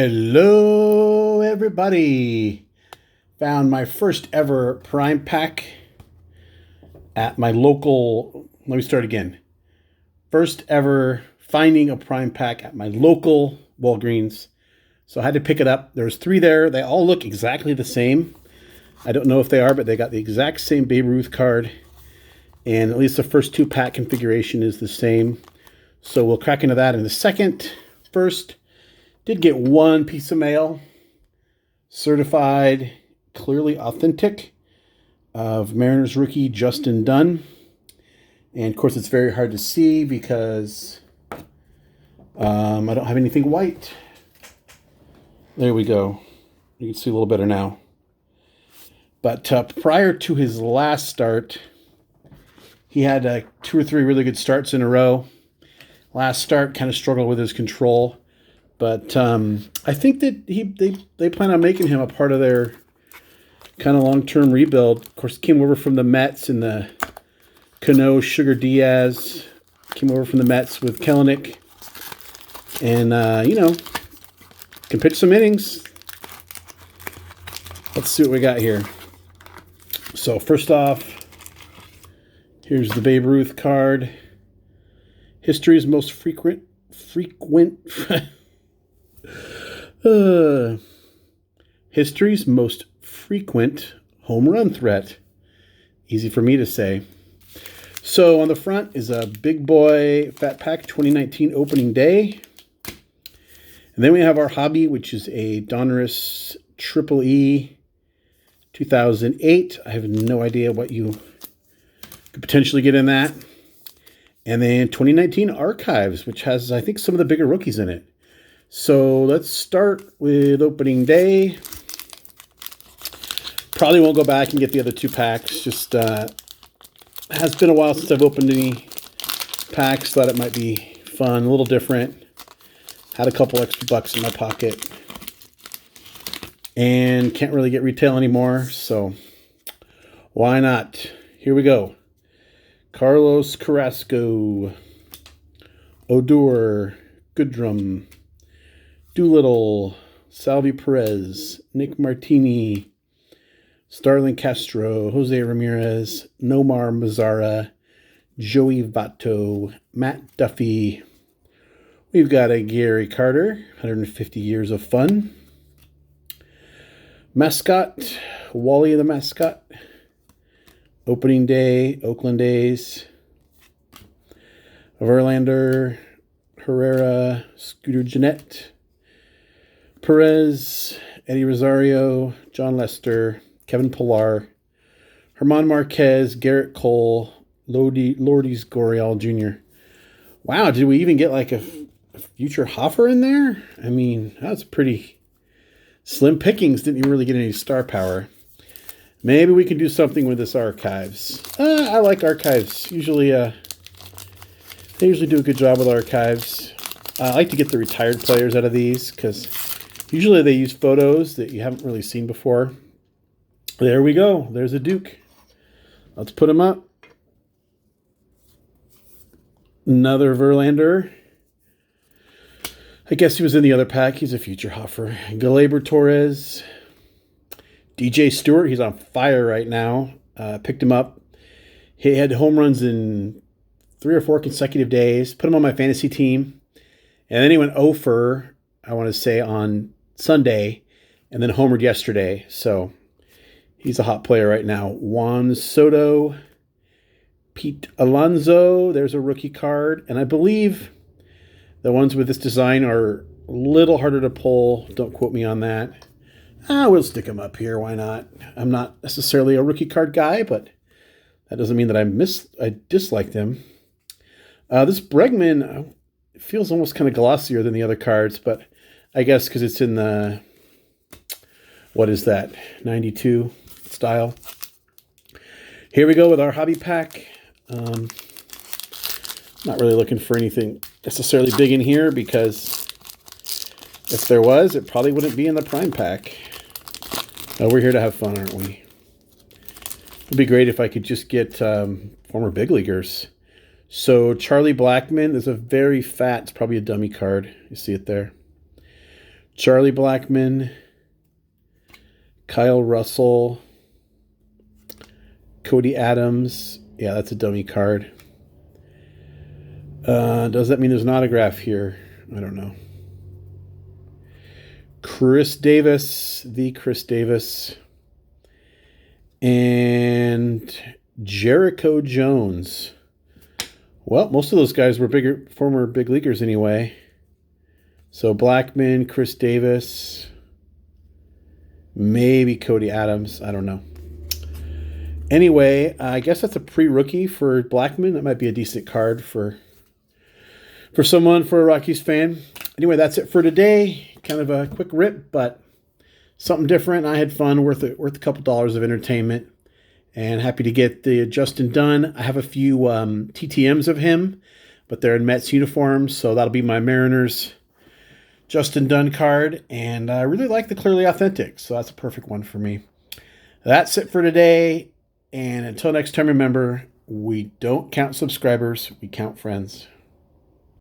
Hello, everybody. Found my first ever Prime Pack at my local. Let me start again. First ever finding a Prime Pack at my local Walgreens. So I had to pick it up. There's 3 there. They all look exactly the same. I don't know if they are, but they got the exact same Babe Ruth card. And at least the first 2 pack configuration is the same. So we'll crack into that in a second. First, did get 1 piece of mail, certified, clearly authentic, of Mariners rookie Justin Dunn. And of course, it's very hard to see because I don't have anything white. There we go. You can see a little better now. But prior to his last start, he had 2 or 3 really good starts in a row. Last start kind of struggled with his control. But I think that they plan on making him a part of their kind of long-term rebuild. Of course, came over from the Mets in the Cano, Sugar Diaz. Came over from the Mets with Kellenic. And, can pitch some innings. Let's see what we got here. So first off, here's the Babe Ruth card. History's most frequent history's most frequent home run threat. Easy for me to say. So on the front is a Big Boy Fat Pack 2019 opening day. And then we have our hobby, which is a Donruss Triple E 2008. I have no idea what you could potentially get in that. And then 2019 Archives, which has, I think, some of the bigger rookies in it. So let's start with opening day. Probably won't go back and get the other 2 packs. Just has been a while since I've opened any packs. Thought it might be fun, a little different. Had a couple extra bucks in my pocket. And can't really get retail anymore. So why not? Here we go. Carlos Carrasco. Odor. Goodrum. Doolittle, Salvi Perez, Nick Martini, Starlin Castro, Jose Ramirez, Nomar Mazara, Joey Votto, Matt Duffy. We've got a Gary Carter, 150 years of fun. Mascot, Wally the Mascot. Opening day, Oakland A's. Verlander, Herrera, Scooter Gennett. Perez, Eddie Rosario, John Lester, Kevin Pillar, Herman Marquez, Garrett Cole, Lourdes Gurriel Jr. Wow, did we even get like a future Hoffer in there? I mean, that's pretty slim pickings. Didn't even really get any star power. Maybe we can do something with this Archives. I like Archives. Usually, they usually do a good job with Archives. I like to get the retired players out of these because usually they use photos that you haven't really seen before. There we go. There's a Duke. Let's put him up. Another Verlander. I guess he was in the other pack. He's a future Hoffer. Gleyber Torres. DJ Stewart. He's on fire right now. Picked him up. He had home runs in 3 or 4 consecutive days. Put him on my fantasy team. And then he went 0 for, I want to say, on Sunday, and then homered yesterday. So he's a hot player right now. Juan Soto, Pete Alonso. There's a rookie card. And I believe the ones with this design are a little harder to pull. Don't quote me on that. We'll stick them up here. Why not? I'm not necessarily a rookie card guy, but that doesn't mean that I dislike them. This Bregman feels almost kind of glossier than the other cards, but I guess because it's in the, what is that, 92 style. Here we go with our hobby pack. Not really looking for anything necessarily big in here because if there was, it probably wouldn't be in the Prime Pack. We're here to have fun, aren't we? It'd be great if I could just get former big leaguers. So Charlie Blackmon, there's a very fat, it's probably a dummy card. You see it there. Charlie Blackmon, Kyle Russell, Cody Adams. Yeah, that's a dummy card. Does that mean there's an autograph here? I don't know. Chris Davis, the Chris Davis. And Jericho Jones. Well, most of those guys were former big leaguers anyway. So Blackmon, Chris Davis, maybe Cody Adams. I don't know. Anyway, I guess that's a pre-rookie for Blackmon. That might be a decent card for a Rockies fan. Anyway, that's it for today. Kind of a quick rip, but something different. I had fun, worth a couple dollars of entertainment. And happy to get the Justin Dunn. I have a few TTMs of him, but they're in Mets uniforms, so that'll be my Mariners Justin Dunn card. And I really like the Clearly Authentic, so that's a perfect one for me. That's it for today. And until next time, remember, we don't count subscribers, we count friends.